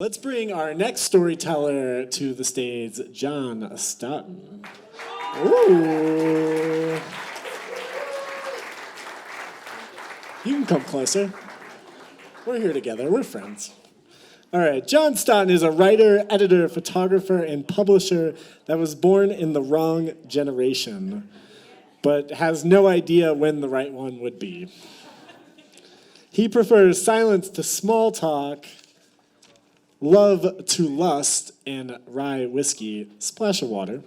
Let's bring our next storyteller to the stage, John Staughton. Ooh. You can come closer. We're here together. We're friends. All right, John Staughton is a writer, editor, photographer, and publisher that was born in the wrong generation, but has no idea when the right one would be. He prefers silence to small talk, love to lust, and rye whiskey, splash of water.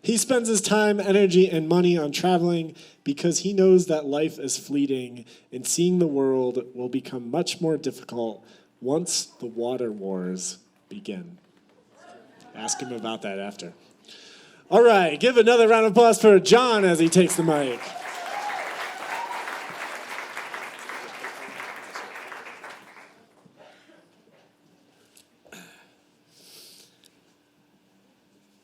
He spends his time, energy, and money on traveling because he knows that life is fleeting and seeing the world will become much more difficult once the water wars begin. Ask him about that after. All right, give another round of applause for John as he takes the mic.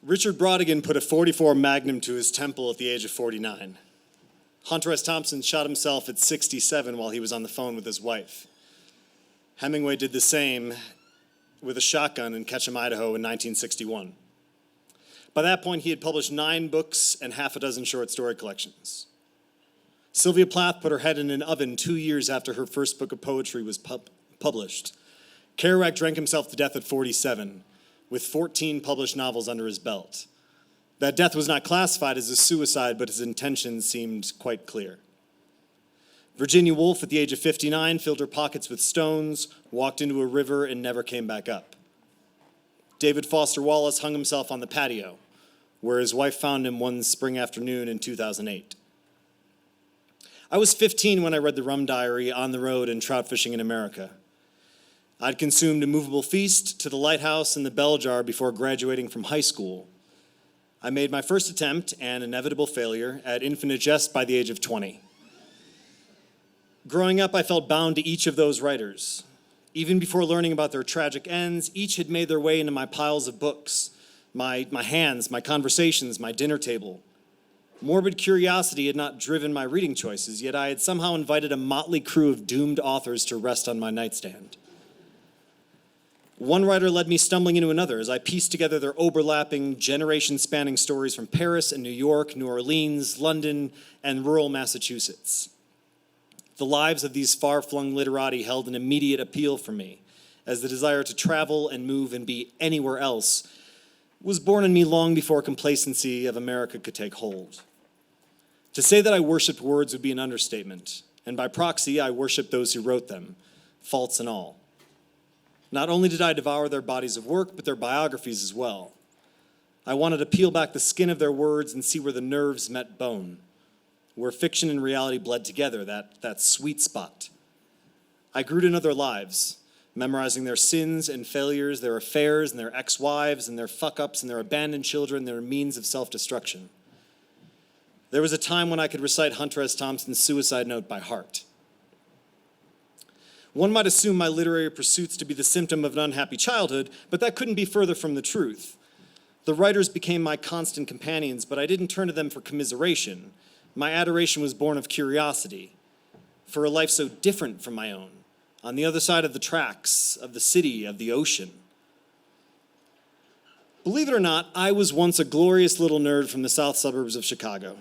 Richard Brodigan put a .44 Magnum to his temple at the age of 49. Hunter S. Thompson shot himself at 67 while he was on the phone with his wife. Hemingway did the same with a shotgun in Ketchum, Idaho in 1961. By that point, he had published 9 books and half a dozen short story collections. Sylvia Plath put her head in an oven 2 years after her first book of poetry was published. Kerouac drank himself to death at 47. With 14 published novels under his belt. That death was not classified as a suicide, but his intentions seemed quite clear. Virginia Woolf, at the age of 59, filled her pockets with stones, walked into a river, and never came back up. David Foster Wallace hung himself on the patio, where his wife found him one spring afternoon in 2008. I was 15 when I read the Rum Diary, On the Road, and Trout Fishing in America. I'd consumed A Movable Feast, To the Lighthouse, and The Bell Jar before graduating from high school. I made my first attempt, and inevitable failure, at Infinite Jest by the age of 20. Growing up, I felt bound to each of those writers. Even before learning about their tragic ends, each had made their way into my piles of books, my hands, my conversations, my dinner table. Morbid curiosity had not driven my reading choices, yet I had somehow invited a motley crew of doomed authors to rest on my nightstand. One writer led me stumbling into another as I pieced together their overlapping, generation-spanning stories from Paris and New York, New Orleans, London, and rural Massachusetts. The lives of these far-flung literati held an immediate appeal for me, as the desire to travel and move and be anywhere else was born in me long before complacency of America could take hold. To say that I worshipped words would be an understatement, and by proxy, I worshipped those who wrote them, faults and all. Not only did I devour their bodies of work, but their biographies as well. I wanted to peel back the skin of their words and see where the nerves met bone, where fiction and reality bled together, that sweet spot. I grew to know their lives, memorizing their sins and failures, their affairs and their ex-wives and their fuck-ups and their abandoned children, their means of self-destruction. There was a time when I could recite Hunter S. Thompson's suicide note by heart. One might assume my literary pursuits to be the symptom of an unhappy childhood, but that couldn't be further from the truth. The writers became my constant companions, but I didn't turn to them for commiseration. My adoration was born of curiosity, for a life so different from my own, on the other side of the tracks, of the city, of the ocean. Believe it or not, I was once a glorious little nerd from the south suburbs of Chicago.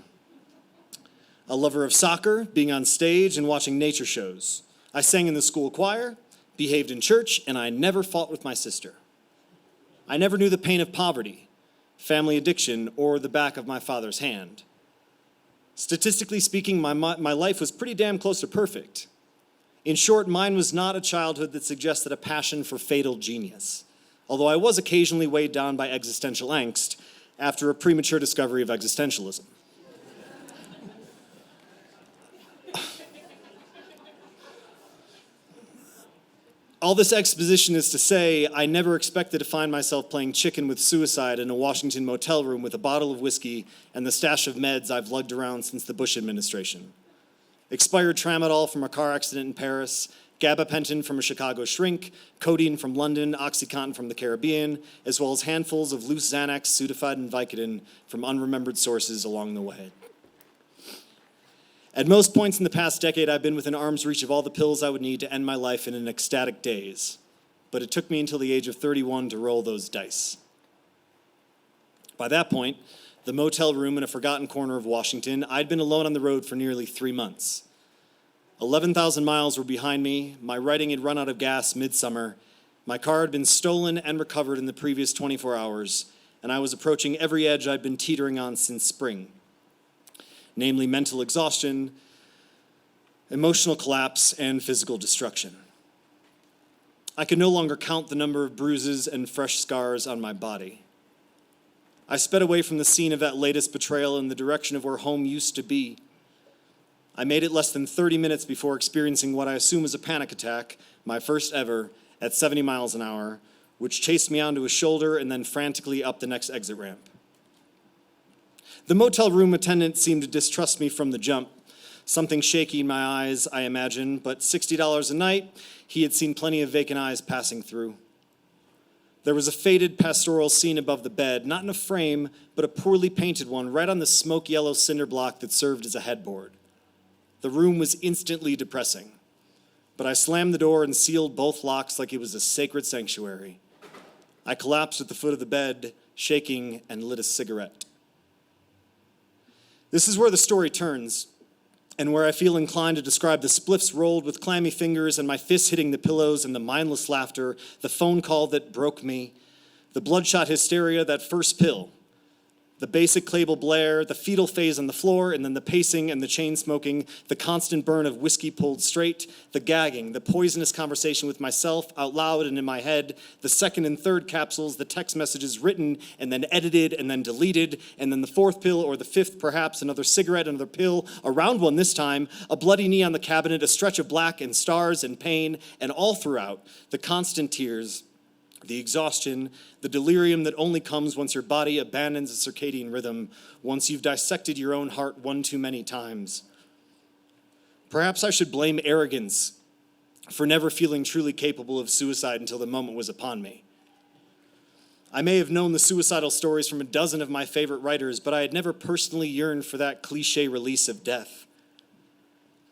A lover of soccer, being on stage, and watching nature shows. I sang in the school choir, behaved in church, and I never fought with my sister. I never knew the pain of poverty, family addiction, or the back of my father's hand. Statistically speaking, my life was pretty damn close to perfect. In short, mine was not a childhood that suggested a passion for fatal genius, although I was occasionally weighed down by existential angst after a premature discovery of existentialism. All this exposition is to say I never expected to find myself playing chicken with suicide in a Washington motel room with a bottle of whiskey and the stash of meds I've lugged around since the Bush administration. Expired tramadol from a car accident in Paris, gabapentin from a Chicago shrink, codeine from London, OxyContin from the Caribbean, as well as handfuls of loose Xanax, Sudafed, and Vicodin from unremembered sources along the way. At most points in the past decade, I've been within arm's reach of all the pills I would need to end my life in an ecstatic daze. but it took me until the age of 31 to roll those dice. By that point, the motel room in a forgotten corner of Washington, I'd been alone on the road for nearly 3 months. 11,000 miles were behind me, my writing had run out of gas midsummer, my car had been stolen and recovered in the previous 24 hours, and I was approaching every edge I'd been teetering on since spring, namely mental exhaustion, emotional collapse, and physical destruction. I could no longer count the number of bruises and fresh scars on my body. I sped away from the scene of that latest betrayal in the direction of where home used to be. I made it less than 30 minutes before experiencing what I assume is a panic attack, my first ever, at 70 miles an hour, which chased me onto a shoulder and then frantically up the next exit ramp. The motel room attendant seemed to distrust me from the jump. Something shaky in my eyes, I imagine, but $60 a night, he had seen plenty of vacant eyes passing through. There was a faded pastoral scene above the bed, not in a frame, but a poorly painted one right on the smoke yellow cinder block that served as a headboard. The room was instantly depressing, but I slammed the door and sealed both locks like it was a sacred sanctuary. I collapsed at the foot of the bed, shaking, and lit a cigarette. This is where the story turns, and where I feel inclined to describe the spliffs rolled with clammy fingers and my fists hitting the pillows and the mindless laughter, the phone call that broke me, the bloodshot hysteria, that first pill, the basic Clable blare, the fetal phase on the floor, and then the pacing and the chain smoking, the constant burn of whiskey pulled straight, the gagging, the poisonous conversation with myself out loud and in my head, the second and third capsules, the text messages written and then edited and then deleted, and then the fourth pill or the fifth perhaps, another cigarette, another pill, a round one this time, a bloody knee on the cabinet, a stretch of black and stars and pain, and all throughout, the constant tears, the exhaustion, the delirium that only comes once your body abandons a circadian rhythm, once you've dissected your own heart one too many times. Perhaps I should blame arrogance for never feeling truly capable of suicide until the moment was upon me. I may have known the suicidal stories from a dozen of my favorite writers, but I had never personally yearned for that cliche release of death.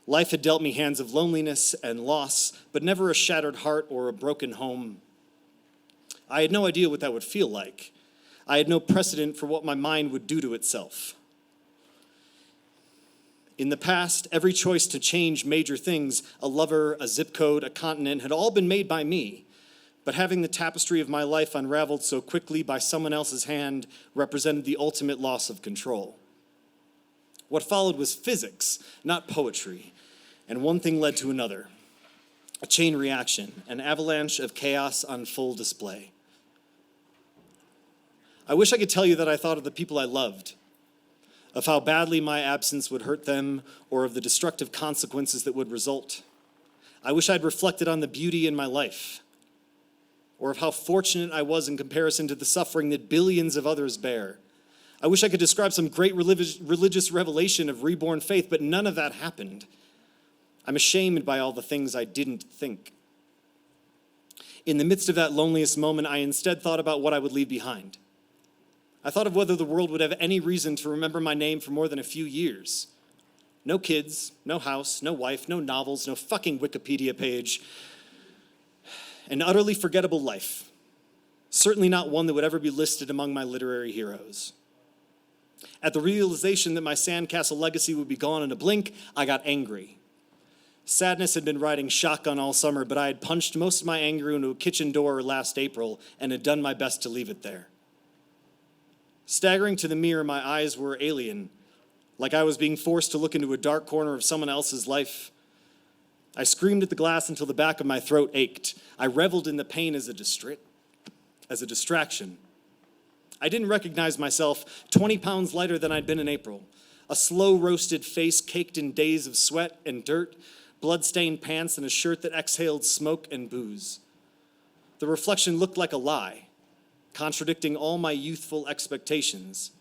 Life had dealt me hands of loneliness and loss, but never a shattered heart or a broken home. I had no idea what that would feel like. I had no precedent for what my mind would do to itself. In the past, every choice to change major things, a lover, a zip code, a continent, had all been made by me. But having the tapestry of my life unraveled so quickly by someone else's hand represented the ultimate loss of control. What followed was physics, not poetry, and one thing led to another. A chain reaction, an avalanche of chaos on full display. I wish I could tell you that I thought of the people I loved, of how badly my absence would hurt them, or of the destructive consequences that would result. I wish I'd reflected on the beauty in my life, or of how fortunate I was in comparison to the suffering that billions of others bear. I wish I could describe some great religious revelation of reborn faith, but none of that happened. I'm ashamed by all the things I didn't think. In the midst of that loneliest moment, I instead thought about what I would leave behind. I thought of whether the world would have any reason to remember my name for more than a few years. No kids, no house, no wife, no novels, no fucking Wikipedia page. An utterly forgettable life. Certainly not one that would ever be listed among my literary heroes. At the realization that my sandcastle legacy would be gone in a blink, I got angry. Sadness had been riding shotgun all summer, but I had punched most of my anger into a kitchen door last April and had done my best to leave it there. Staggering to the mirror, my eyes were alien, like I was being forced to look into a dark corner of someone else's life. I screamed at the glass until the back of my throat ached. I reveled in the pain as a distraction. I didn't recognize myself, 20 pounds lighter than I'd been in April. A slow-roasted face caked in days of sweat and dirt, blood-stained pants, and a shirt that exhaled smoke and booze. The reflection looked like a lie, contradicting all my youthful expectations,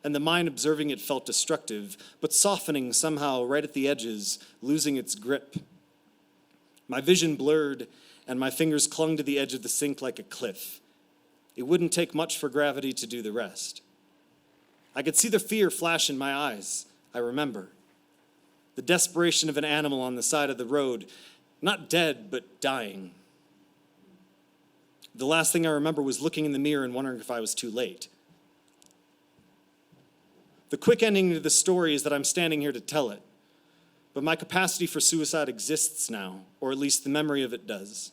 and the mind observing it felt destructive, but softening somehow right at the edges, losing its grip. My vision blurred, and my fingers clung to the edge of the sink like a cliff. It wouldn't take much for gravity to do the rest. I could see the fear flash in my eyes, I remember. The desperation of an animal on the side of the road, not dead, but dying. The last thing I remember was looking in the mirror and wondering if I was too late. The quick ending to the story is that I'm standing here to tell it, but my capacity for suicide exists now, or at least the memory of it does.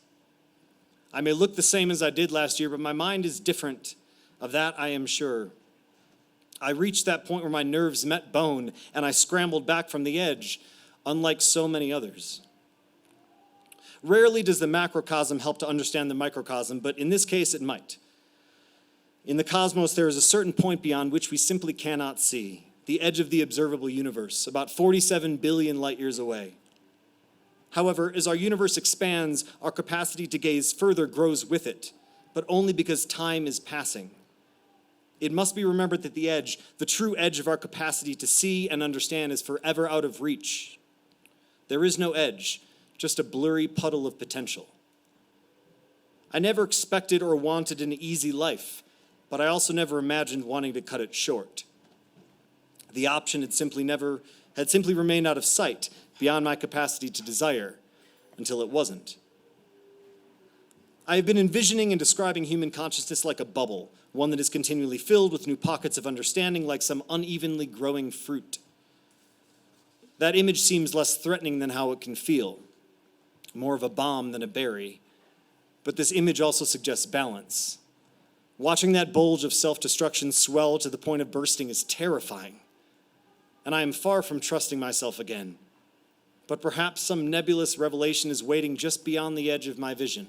I may look the same as I did last year, but my mind is different. Of that I am sure. I reached that point where my nerves met bone and I scrambled back from the edge, unlike so many others. Rarely does the macrocosm help to understand the microcosm, but in this case it might. In the cosmos, there is a certain point beyond which we simply cannot see, the edge of the observable universe, about 47 billion light years away. However, as our universe expands, our capacity to gaze further grows with it, but only because time is passing. It must be remembered that the edge, the true edge of our capacity to see and understand, is forever out of reach. There is no edge, just a blurry puddle of potential. I never expected or wanted an easy life, but I also never imagined wanting to cut it short. The option had simply remained out of sight, beyond my capacity to desire, until it wasn't. I have been envisioning and describing human consciousness like a bubble, one that is continually filled with new pockets of understanding like some unevenly growing fruit. That image seems less threatening than how it can feel, more of a bomb than a berry, but this image also suggests balance. Watching that bulge of self-destruction swell to the point of bursting is terrifying, and I am far from trusting myself again. But perhaps some nebulous revelation is waiting just beyond the edge of my vision.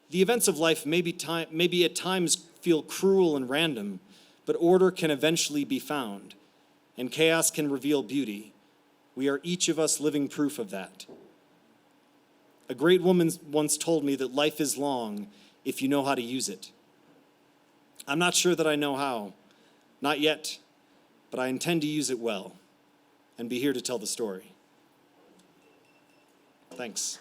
The events of life maybe at times feel cruel and random, but order can eventually be found, and chaos can reveal beauty. We are each of us living proof of that. A great woman once told me that life is long if you know how to use it. I'm not sure that I know how, not yet, but I intend to use it well and be here to tell the story. Thanks.